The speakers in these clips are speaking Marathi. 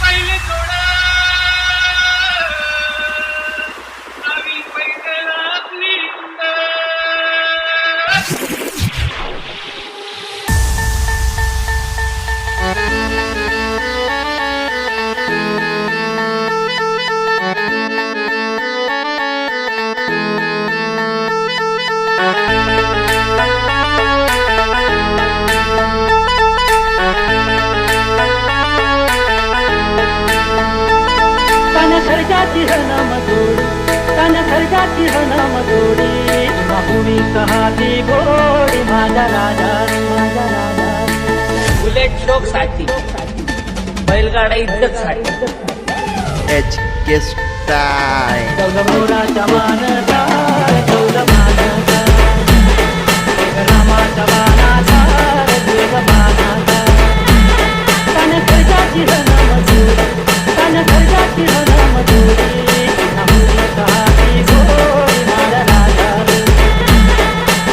पहिले थोडा नावी पहिले आपली खर्चाची हनमदोडी तन खर्चाची हनमदोडी बाहुडी कहाती गोडी माझा राजा माझा राजा बुलेट शोक साठी बैलगाडा इज्जत साठी एच के स्टाईल मोराच्या मानचा मानचा रामाच्या मानाचा मानाचा तन खर्चाची हनमदोडी तन खर्चाची हनमदोडी बाहुडी कहाती गोडी माझा राजा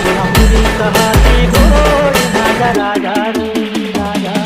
बाहुडी कहाती गोडी माझा राजा राजा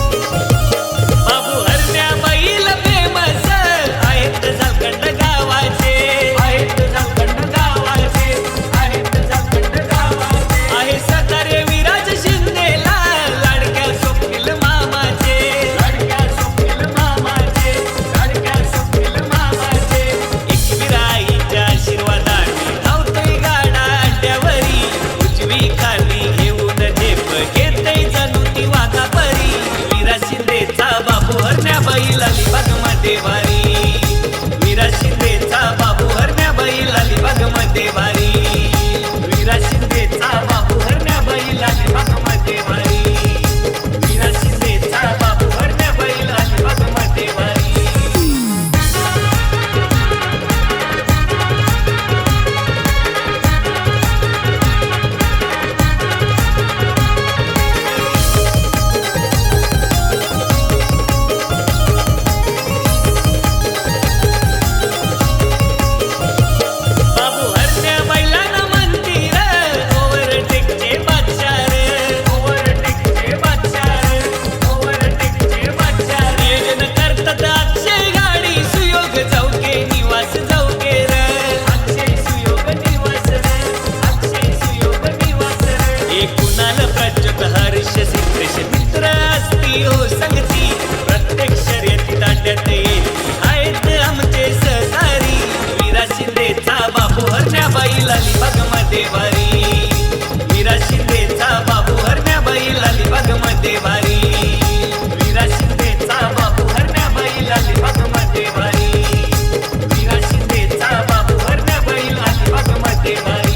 बाबू हरण्या बैल फेमस आहेत झारखंड गावाचे अलिबाग मध्ये वारी. वीरा शिंदेचा बाबू हरण्याबाई अलिबाग मध्ये वारी. वीरा शिंदेचा बाबू हरण्याबाई अलिबाग मध्ये वारी. वीरा शिंदेचा बाबू हरण्याबाई अलिबाग मध्ये वारी.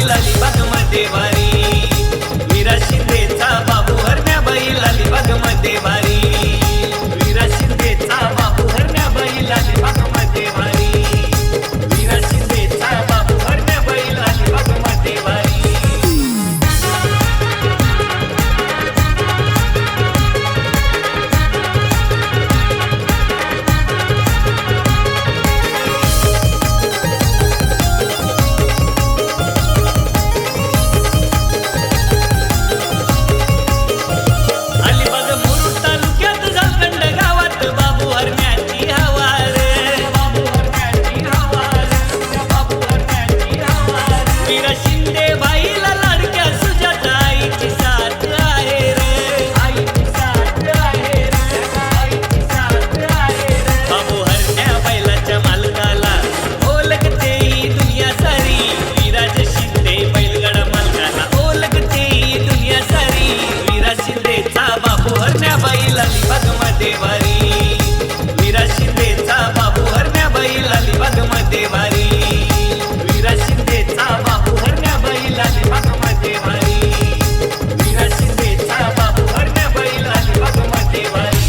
अलिबाग मध्ये वारी. वीरा शिंदेचा बाबू हरण्याबाई अलिबाग मध्ये वारी. वीरा शिंदेचा बाबू हरण्याबाई अलिबाग मध्ये वारी. वीरा शिंदेचा बाबू हरण्याबाई अलिबाग मध्ये वारी. अलिबाग मध्ये वारी. वीरा शिंदेचा बाबू हरण्याबाई अलिबाग मध्ये वारी. वीरा शिंदेचा बाबू हरण्याबाई अलिबाग मध्ये वारी. वीरा शिंदेचा बाबू हरण्याबाई अलिबाग मध्ये वारी.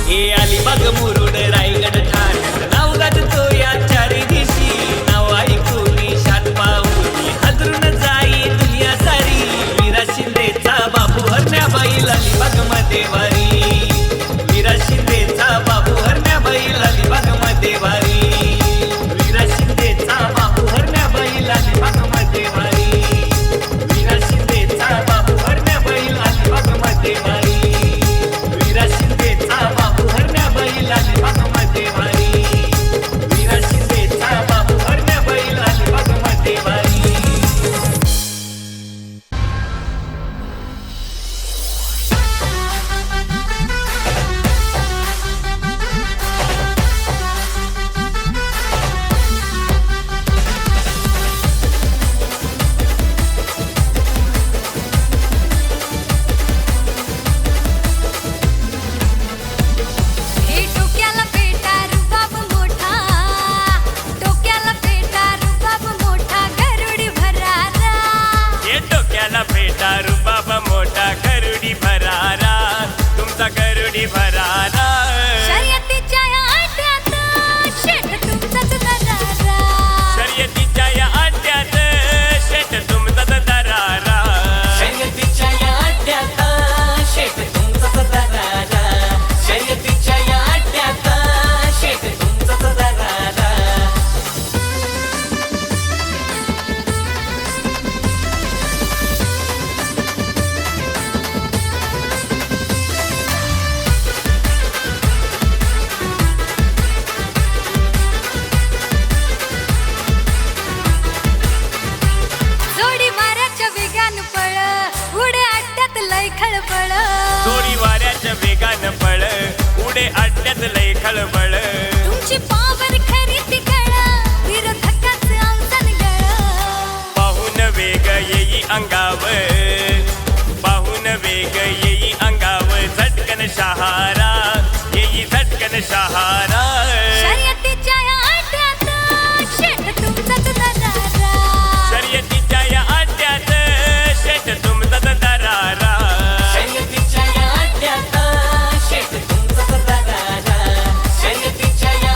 हे अलिबाग मुरुड रायगड ठाणे नाव गाजतो या चारी दिशी. नाव ऐकून शान पाहून हादरून जाई दुनिया सारी. वीरा शिंदेचा बाबू हरण्याबाई अलिबाग मध्ये वारी. वीरा शिंदेचा बाबू हरण्याबाई अलिबाग मध्ये वारी. वीरा शिंदेचा बाबू हरण्याबाई अलिबाग मध्ये वारी. वीरा शिंदेचा बाबू हरण्याबाई अलिबाग मध्ये वारी. वीरा शिंदेचा बाबू हरण्याबाई अलिबाग मध्ये वारी. वीरा शिंदेचा बाबू हरण्याबाई अलिबाग मध्ये वारी. रुबाब मोठा गरुडी भरारा. तुमचा गरुडी भरारा. शर्यतीच्या या अड्ड्यात शेठ तुमचाच दरारा. शर्यतीच्या या अड्ड्यात शेठ तुमचाच दरारा. शर्यतीच्या या अड्ड्यात शेठ तुमचाच दरारा. शर्यतीच्या या अड्ड्यात शेठ तुमचाच दरारा. जोडी वाऱ्याच्या वेगान पळ उडे अड्ड्यात लय खळबळ. जोडी वाऱ्याच्या वेगानं पळ उडे अड्ड्यात लय खळबळ. तुमची पावर खरी ती कळ विरोधकाच अवसान गळ. पाहून वेग येई अंगावर. पाहून वेग येई अंगावर. झटकन शहारा येई झटकन शहारा. शर्यतीच्या या अड्ड्यात शेठ तुमचाच दरारा. शर्यतीच्या या अड्ड्यात शेठ तुमचाच दरारा. शर्यतीच्या या अड्ड्यात शेठ तुमचाच दरारा. शर्यतीच्या या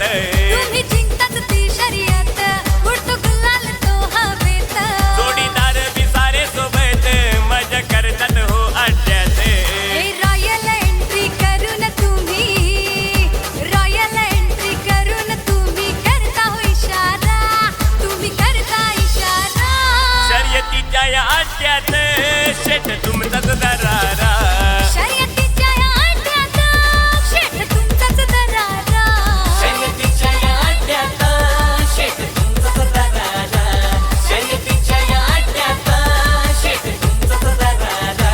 तुम्ही जिंकतात ती शर्यत उडतो गुलाल तो हवेत जोडीदार बी सारे सोबत मजा करतात हो अड्ड्यात हे रॉयल एंट्री करून तुम्ही करता हो इशारा तुम्ही करता इशारा शर्यतीच्या या अड्ड्यात शेट तुमचाच दरारा शर्यतीच्या या अड्ड्यात शेठ तुमचाच दरारा शर्यतीच्या या अड्ड्यात शेत तुमचाच दरारा शर्यतीच्या या अड्ड्यात शेत तुमचाच दरारा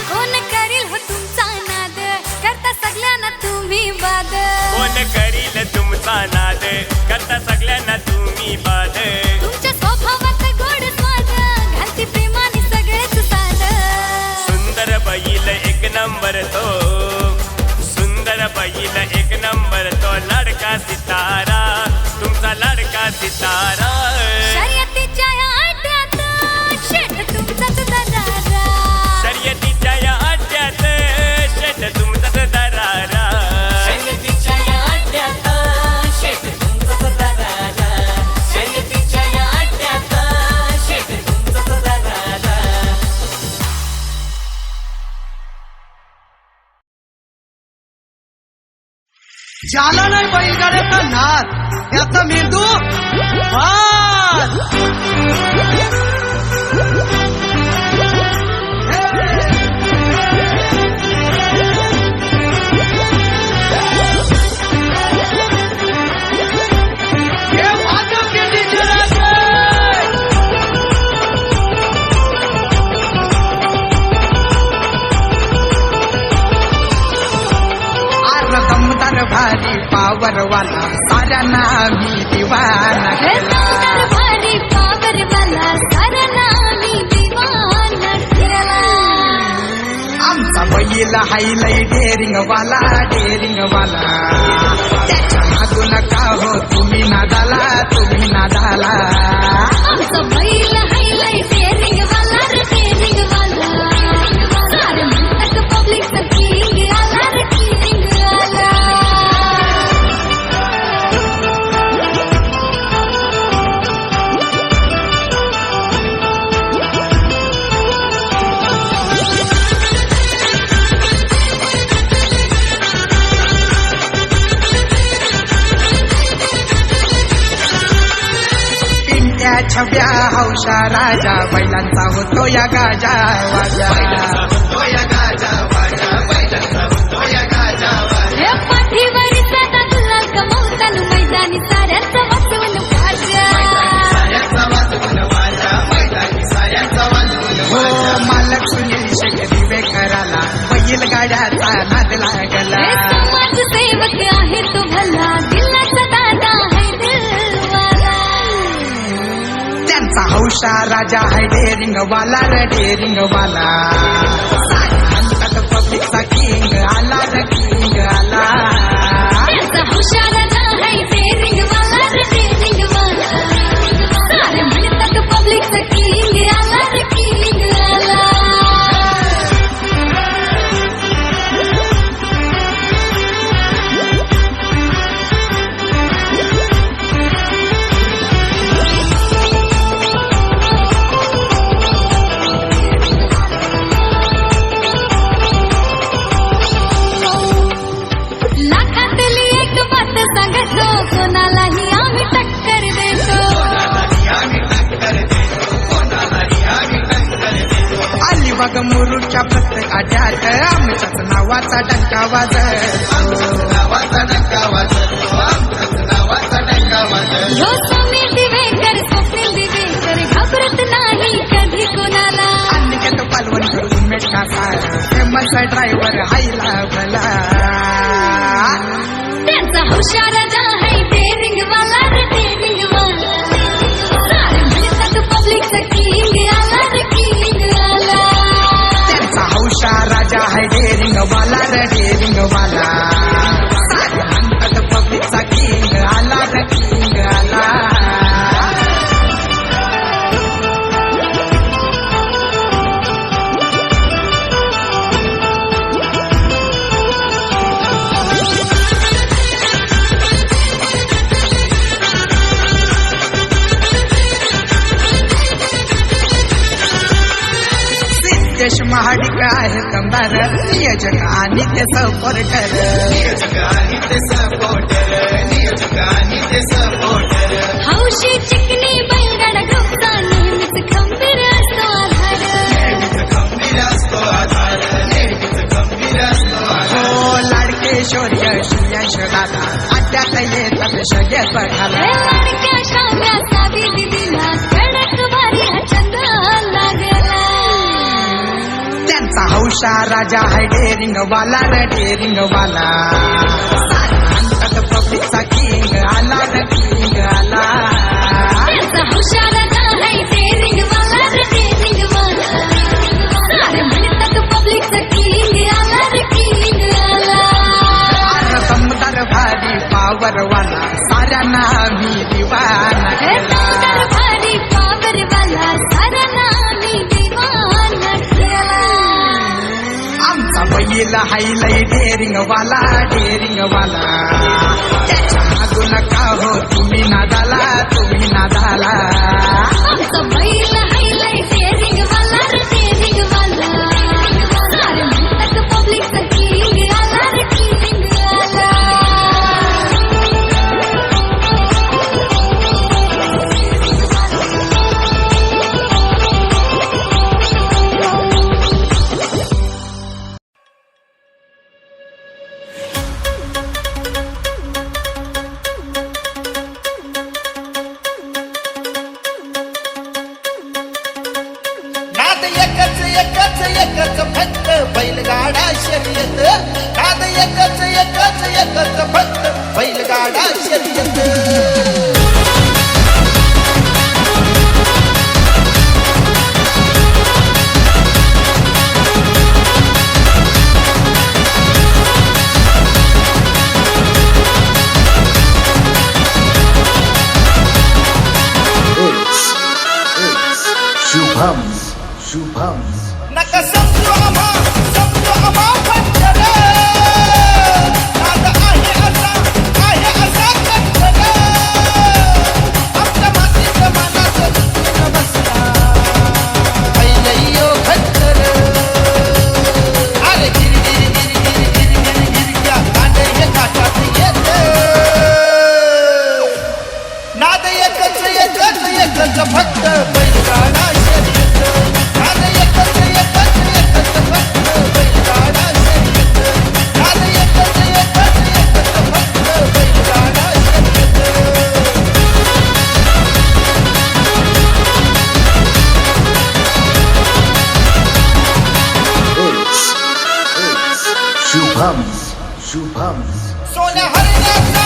कोण करील हो तुमचा नाद करता सगळ्यांना तुम्ही बाद कोण करील तुमचा नाद करता सगळ्यांना तुम्ही बाद तुमच्या स्वभावात गोड स्वाद घालती प्रेमाने सगळेच साध सुंदर बैल एक नंबर तो सुंदर बैल एक नंबर तो लडका सितारा तुमचा लडका सितारा शर्यतीच्या या अड्ड्यात शेठ तुमचाच दरारा शर्यतीच्या या अड्ड्यात शेट तुमचाच दरारा शर्यतीच्या या अड्ड्यात शेत तुमचाच दरारा शर्यतीच्या या अड्ड्यात शेत तुमचाच दरारा ज्याला नाही बैलगाड्याचा नाद त्याचा मेंदू बाद. हे वाजव के DJ राजे. आर दमदार भारी पावरवाला साऱ्यांना मी दिवाना हे दमदार भारी पावरवाला साऱ्यांना मी दिवाना केला आमचा बैल हायलय डेरिंगवाला त्याच्या मागून का हो तुम्ही नादाला आमचा बैल हायलाय डेरिंगवाला रे डेरिंगवाला सारे म्हणतात पब्लिकचा किंग आला रे किंग आला पिंट्या छब्या हौशा राजा बैलांचा होतो या गाजा वाजा हे पाठीवर सदा गुलाल कमवताना मैदानी साऱ्यांचं वाचवून हो मालक सुनील शेखरी बेकराला बैल गाड्याचा नाद लागला हे समाजसेवक आहे तो भला दिलाचा दादा है दिलवाला त्यांचा हौशा राजा आहे डेरिंगवाला रे डेरिंगवाला म्हणतात पब्लिकचा किंग आला रे किंग आला त्याचा हुशार राजा है डेरिंगवाला रे डेरिंगवाला सारे म्हणतात पब्लिकचा किंग आला रे किंग आला लाखातली एक बात सांगतो कोणालाही आम्ही टक्कर देतो आली बघ मुरुडच्या प्रत्येक आट्यात आमच्याच नावाचा डंका ह्यो समीर दिवेकर स्वप्नील दिवेकर घाबरत नाही कधी कोणाला अनिकेत पालवणकर उमेश कासार फेमस ड्रायव्हर हायला भला त्यांचा हुशार राजा है डेरिंगवाला रे डेरिंगवाला सारे म्हणतात पब्लिकचा किंग आला रे किंग आला त्यांचा हौशा राजा आहे डेरिंगवाला रे डेरिंग वाला सारे म्हणतात पब्लिकचा किंग आला रे किंग आला सिद्धेश महाडिक आहे कंबार नियोजक आणि ते सपोर्टर हौशी चिकनी बैलगाडा ग्रुपचा नेहमीच खंबीर असतो आधार हो लाडके शौर्य यश दादा अड्ड्यात येतात सगळे बघायला लाडक्या शाम्या सावी दिदीला कडक भारी हा छंद लागला त्यांचा हौशा राजा आहे डेरिंग वाला रे डेरिंग वाला सारे म्हणतात पब्लिकचा किंग आला रे किंग आला त्याचा हुशार राजा आहे डेअरिंग वाला रे डेअरिंग वाला सारे म्हणतात पब्लिकचा किंग आला रे किंग आला समदार भारी पावर वाला साऱ्यांना मी दिवाना हे केला समदार भारी पावर वाला साऱ्यांना मी दिवाना केला आमचा बैल हाय लय डेरिंग वाला त्याच्या मागू नका हो तुम्ही नादाला आमचा बैल हायलाय डेअरिंग वाला रे डेअरिंग वाला सारे म्हणतात पब्लिकचा किंग आला रे किंग आला नाद एकच एकच एकच फक्त बैलगाडा शर्यत नाद एकच एकच एकच फक्त बैलगाडा शर्यत नका समजू आम्हा फक्त नाद आहे असा कट्टर आमच्या मातीच्या मनात दुखून बसला पहिलयो खट्टर अरे गिर त्या कांडे हे काठात येत नाद एकच एकच एकच फक्त बैलगाडा शर्यत नाद एकच एकच एकच फक्त बैलगाडा शर्यत नाद एकच एकच एकच फक्त बैलगाडा शुभम सोन्या हरण्याचा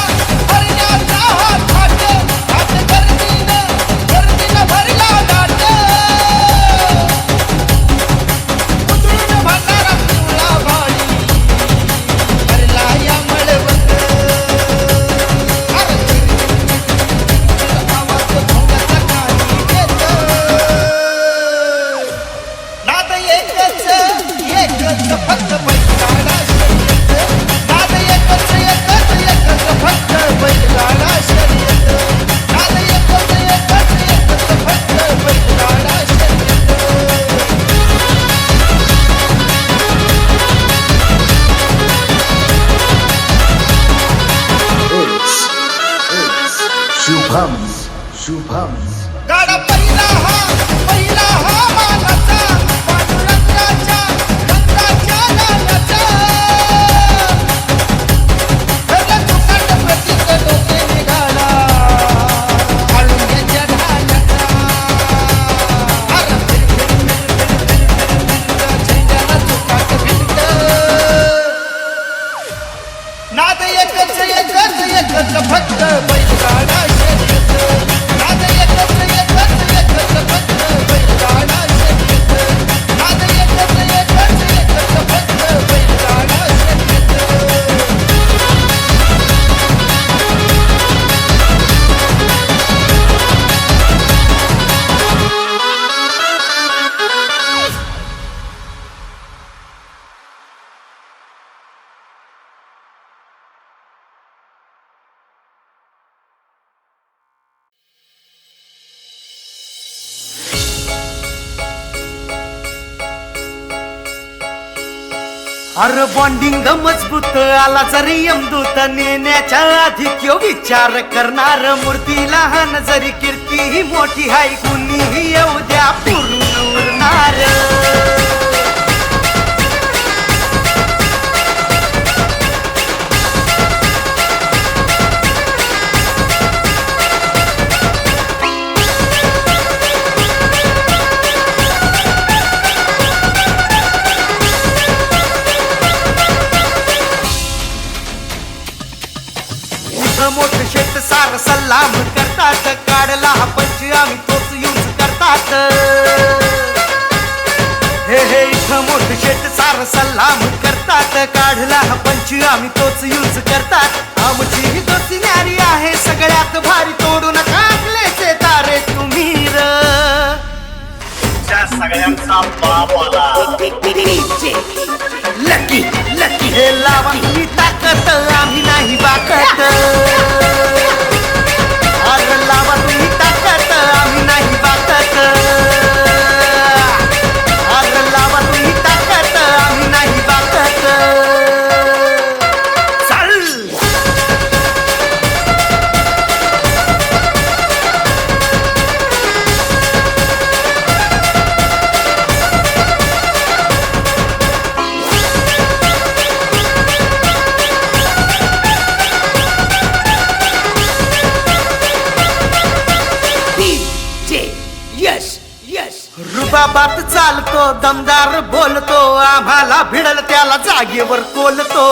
हा घाट गर्दीनं भरला दाट उतरून भरणारा पिवळा भाडी भरला या मळवट आवाज भोंगाचा काही येत नाद एकच एकच फक्त बैलगाडा शर्यत नाद एकच एकच एकच फक्त बैलगाडा शर्यत नाद एकच एकच एकच फक्त बैलगाडा शर्यत शुभम गाडा पहिला हा मानाचा पांडुरंगाच्या रंगाच्या नानाचा तुकाट प्रतीक डोके निघाला आळुंग्याच्या ढाण्याचा झेंड्याला तुकाट भिंत नाद एकच एकच एकच फक्त बैलगाडा शर्यत नाद एकच एकच एकच फक्त बैलगाडा शर्यत नाद एकच एकच एकच फक्त बैलगाडा शर्यत अरे बॉन्डिंग मजबूत आला जरी यमदूत नेण्याच्या आधी क्यो विचार करणार मूर्ती लहान जरी कीर्ती ही मोठी हाय कुणीही येऊ द्या पूर्ण उरणार मोठं शेत सार सलाम करतात काढला हा पंच आम्ही तोच यूज करतात हे इथं मोठं शेत सार सलाम करतात काढला हा पंच आम्ही तोच यूज करतात आमची ही दोस्ती न्यारी आहे सगळ्यात भारी तोडून टाकलेचे तारे तुम्ही र सगळ्यांचा बाप आला लकी लकी हे लावा तुम्ही ताकद आम्ही नाही बाकत अरे लावा तुम्ही ताकद आम्ही नाही बाकत अरे लावा तुम्ही ताकद आम्ही नाही बाकत चल रुबाबात चालतो दमदार बोलतो आम्हाला भिडल त्याला जागेवर कोलतो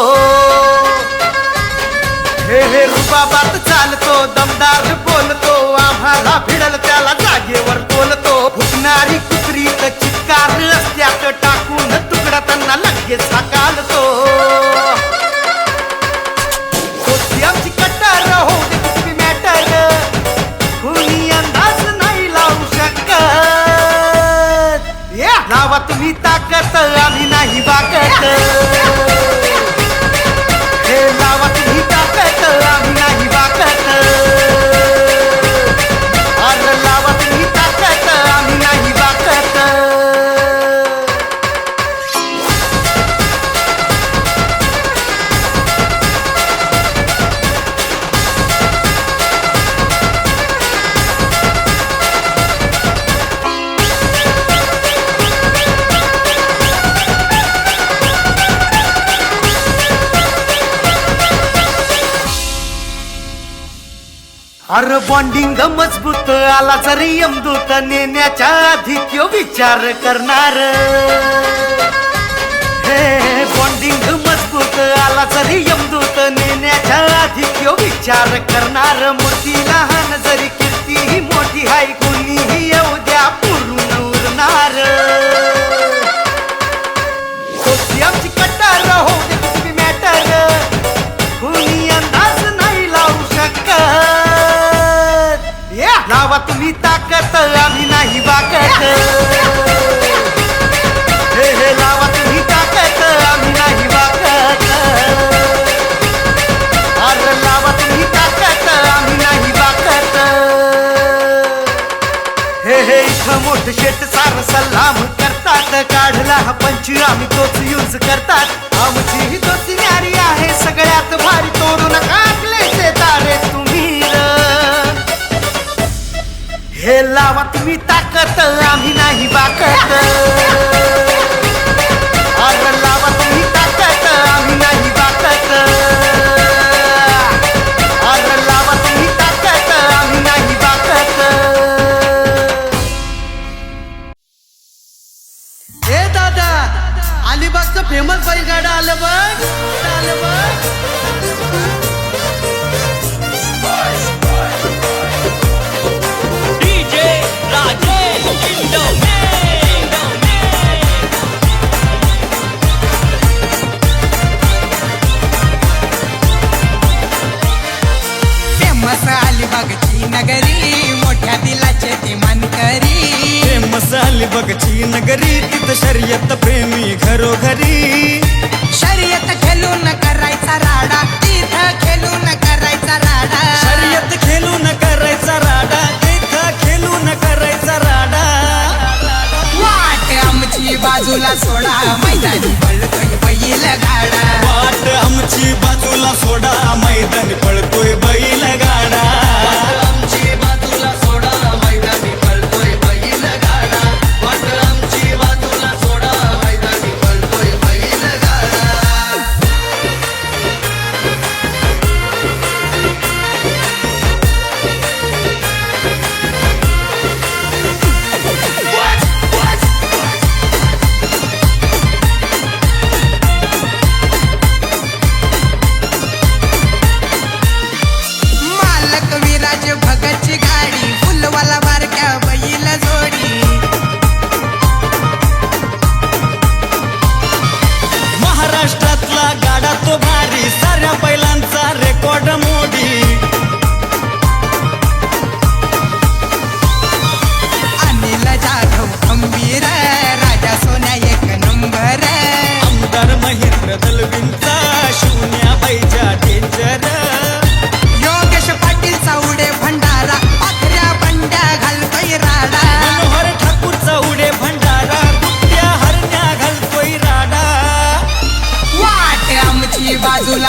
हे रुबाबात चालतो दमदार बोलतो आम्हाला भिडल त्याला जागेवर कोलतो फुकणारी कुत्री तर चित्कार रस्त्यात टाकून तुकडा त्यांना लगेच हाकालतो आमची कट्टर हो दे मॅटर कुणी अंदाज नाही लावू शकत लावा तुम्ही ताकद आम्ही नाही बाकत हे लावा तुम्ही ताकद आम्ही नाही बाकत अरे लावा तुम्ही ताकद आम्ही नाही बाकत अरे बॉन्डिंग मजबूत आला जरी यमदूत नेण्याच्या आधी क्यो विचार करणार हे बॉन्डिंग मजबूत आला जरी यमदूत नेण्याच्या आधी क्यो विचार करणार मूर्ती लहान जरी कीर्ती ही मोठी हाय कुणीही येऊ द्या पूर्ण उरणार आमची कट्टर हो दे तुम्ही मॅटर कुणी अंदाज नाही लावू शकत लावा तुम्ही ताकद आम्ही नाही बाकत हे लावा तुम्ही ताकद आम्ही नाही बाकत अरे लावा तुम्ही ताकद आम्ही नाही बाकत हे इथं मोठं शेत सार सलाम करतात काढला हा पंच आम्ही तोच यूज करतात आमची ही दोस्ती न्यारी आहे सगळ्यात भारी तोडून टाकलेचे तारे तुम्ही हे लावा तुम्ही ताकद आम्ही नाही बाकत अरे लावा तुम्ही ताकद आम्ही नाही बाकत अरे लावा तुम्ही ताकद आम्ही नाही बाकत ए दादा अलिबागचं फेमस बैलगाडा आलं बघ डीजे राजेश इंडोने फेमस अलिबागची नगरी मोठ्या दिलाचे ती मानकरी फेमस अलिबागची नगरी तिथं शर्यत प्रेमी घरोघरी शर्यत खेळून करायचा राडा तिथं खेळून करायचा राडा शर्यत खेळून करायचा राडा तिथं खेळून करायचा राडा वाट आमची बाजूला सोडा मैदानी पळतोय बैल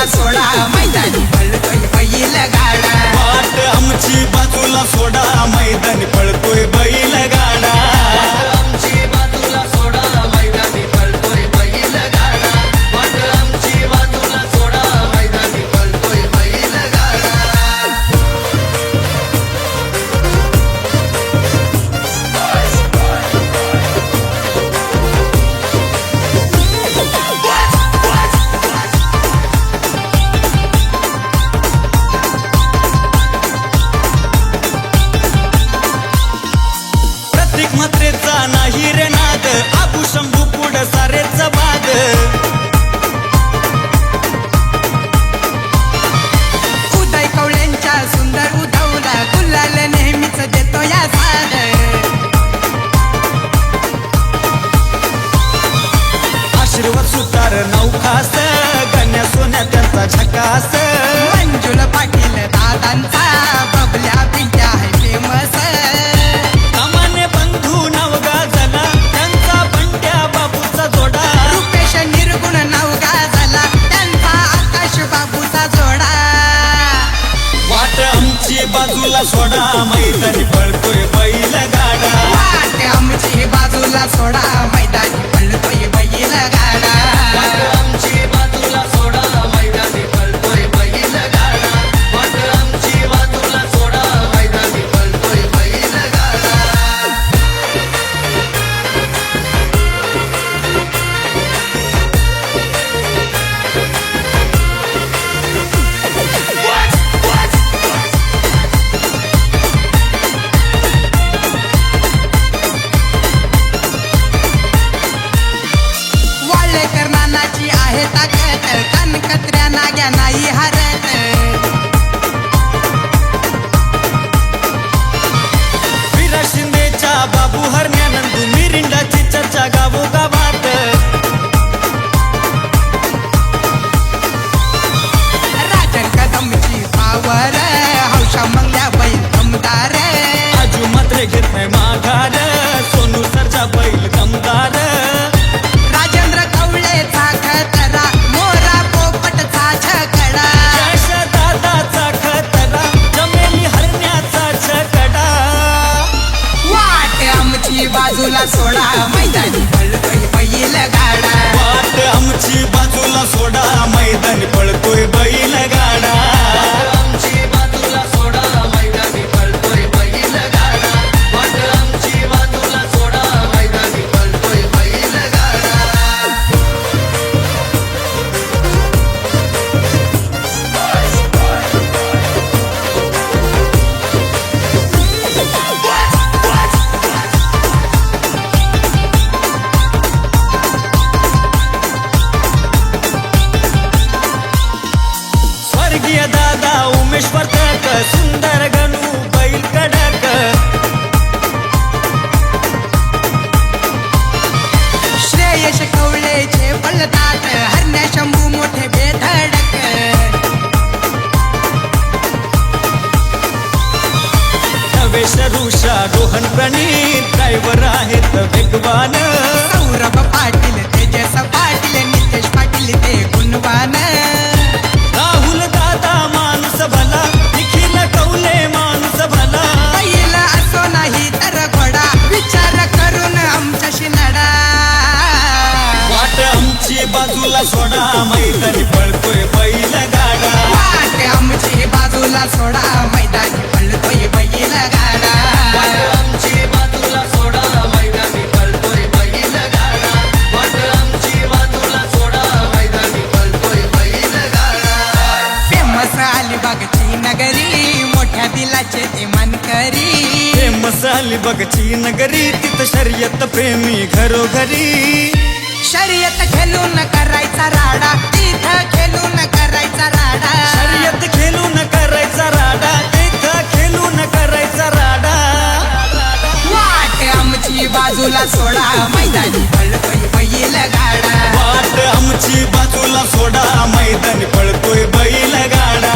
बाजूला सोडा मैदानी पळतोय बैल गाडा वाट आमची बाजूला सोडा मैदानी पळतोय बैल गाडा आमची बाजूला सोडा मैदानी पळतोय बैल गाडा वाट आमची बाजूला सोडा मैदानी पळतोय बैल गाडा प्रत्येक मात्रेचा नाही रे नाद आबू शंभू पुढ सारेच बाद उदय कवळ्यांच्या सुंदर उधवला गुलाल नेहमीच देतो या साद आशीर्वाद सुतार नौखास गण्या सोन्या त्यांचा झकास मंजुल पाटील दादांचा बबल्या पिंट्या आहे फेमस कामाने बंधू नाव गाजला त्यांचा बंट्या बाबूचा जोडा रुपेश निर्गुण नाव गाजला त्यांचा आकाश बाबूचा जोडा वाट आमची बाजूला सोडा मैदानी पळतोय बैल गाडा वाट आमची बाजूला सोडा मैदानी पळतोय बैल गाडा आमची बाजूला सोडा मैदानी पळतोय बैल गाडा वाट आमची बाजूला सोडा मैदानी पळतोय बैल गाडा वाळेकर नानाची आहे ताकद कनकत्र्या नाग्या नाही हरत विरा शिंदेच्या बाबू हरण्यानंदू मिरिंडाची चर्चा गावोगावात राजन कदमची पावर हौशा मंगल्या बैल दमदार आजू मात्र घेत नाही माघार सोनू सरचा बैल दमदार राजेंद्र कवळेचा खतरा मोरा पोपटचा छकडा यश दादाचा खतरा जमेली हरण्याचा छकडा वाट आमची बाजूला सोडा मैदानी पळतोय बैल गाडा वाट आमची बाजूला सोडा मैदानी पळतोय बैल गाडा आमची बाजूला सोडा मैदानी पळतोय बैल गाडा वाट आमची बाजूला सोडा मैदानी पळतोय बैल गाडा स्वर्गीय दादा उमेश वर्तक सुंदर गणू बैल कडक श्रेयश कवळेचे पळतात हरण्या शंभू मोठे बेधडक नवेश ऋषा रोहन प्रणीत ड्रायव्हर आहेत वेगवान सौरभ पाटील तेजस पाटील नितेश पाटील ते गुणवान राहुल दादा माणूस भला निखिल कौले माणूस भला बैल असो नाही तर घोडा विचार करून आमच्याशी लढा वाट आमची बाजूला सोडा मैदानी पळतोय बैल गाडा वाट आमची बाजूला सोडा मैदानी पळतोय बैल गाडा आमची बाजूला सोडा मैदानी पळतोय बैल गाडा वाट आमची बाजूला सोडा मैदानी पळतोय बैल गाडा फेमस अलिबागची नगरी मोठ्या दिलाचे ते मनकरी फेमस अलिबागची नगरी तिथं शर्यत प्रेमी घरोघरी शर्यत खेळून करायचा राडा तिथं खेळून करायचा राडा शर्यत खेळून करायचा राडा तिथं खेळून करायचा राडा वाट आमची बाजूला सोडा मैदानी पळतोय बैल गाडा वाट आमची बाजूला सोडा मैदानी पळतोय बैल गाडा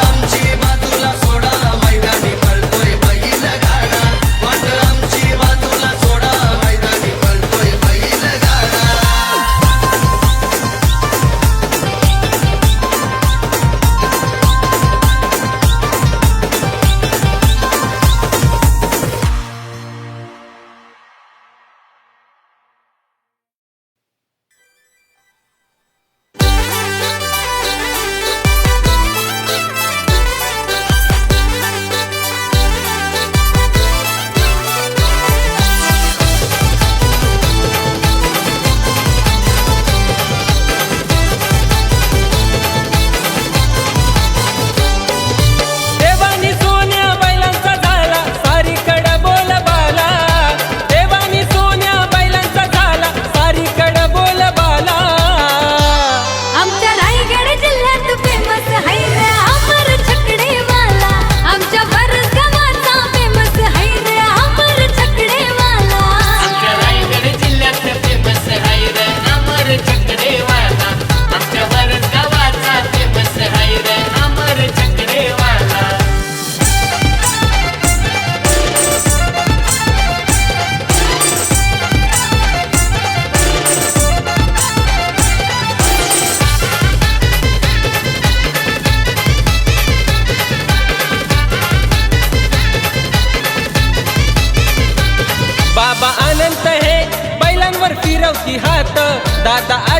आमची बाजूला सोडा मैदानी पळतोय बैल गाडा वाट आमची बाजूला सोडा मैदानी पळतोय बैल गाडा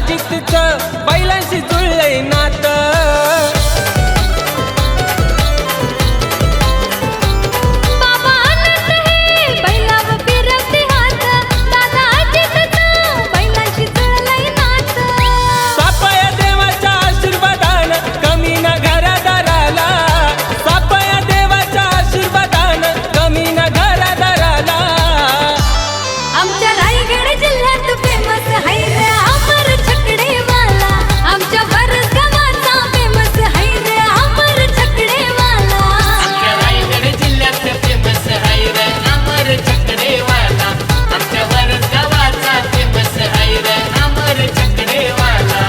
अजितचं बैलांशी जुळलंय नात. बाबा आनंद हे बैलावर फिरवते हात, दादा अजितचं बैलांशी जुळलंय नात. सापया देवाच्या आशीर्वादानं कमी न घरादाराला, सापया देवाच्या आशीर्वादानं कमी न घरादाराला. आमच्या रायगड जिल्ह्यात फेमस है रे अमर छकडेवाला, आमच्या वरस गावाचा फेमस है रे अमर छकडेवाला. आमच्या रायगड जिल्ह्यात फेमस आहे रे अमर छकडेवाला, आमच्या वरस गावाचा फेमस आहे रे अमर छकडेवाला.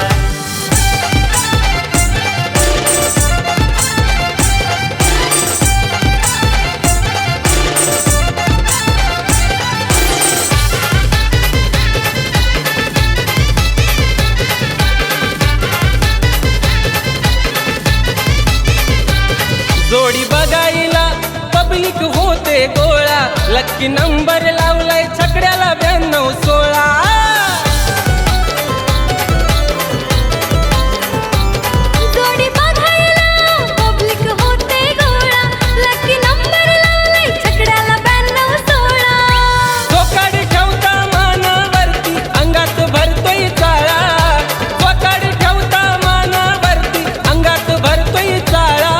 जोडी बघायला पब्लिक होते गोळा, लक्की नंबर लावलाय छकड्याला 92-16. जोडी बघायला पब्लिक होते गोळा, लकी नंबर लावलाय छकड्याला 92-16. चोकाडी ठेवता मानावरती अंगात भरतोय चाळा, चोकाडी ठेवता मानावरती अंगात भरतोय चाळा.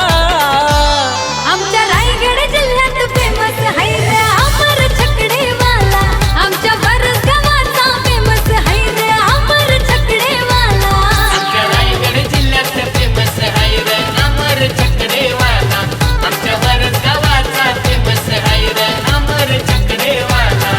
आमच्या रायगड जिल्ह्यात फेमस है रे अमर छकडेवाला, आमच्या वरस गावाचा फेमस है रे अमर छकडेवाला. आमच्या रायगड जिल्ह्यात फेमस आहे रे अमर छकडेवाला, आमच्या वरस गावाचा फेमस आहे रे अमर छकडेवाला.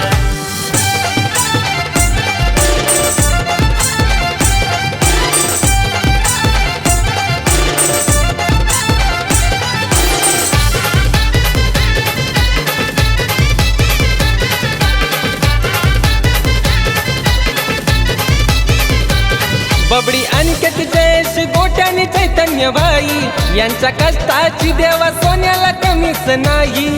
बबडी अनिकेत जयेश गोट्याने चैतन्य भाई, यांच्या कष्टाची देवा सोन्याला कमीच नाही.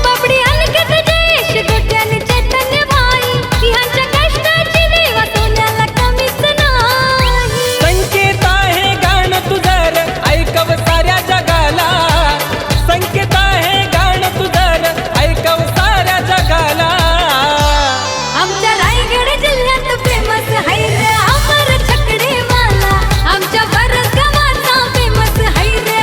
बाबडी अनगत देश गोट्याने चैतन्य भाई, ह्यांच्या कष्टाची देवा सोन्याला कमीच नाही. संकेत आहे गाणं तुझर ऐकव साऱ्या जगाला, संकेत आहे गाणं तुझर ऐकव साऱ्या जगाला. आमच्या रायगड जिल्ह्यात फेमस है रे अमर छकडेवाला, आमच्या वरस गावाचा फेमस है रे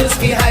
उसकी हाय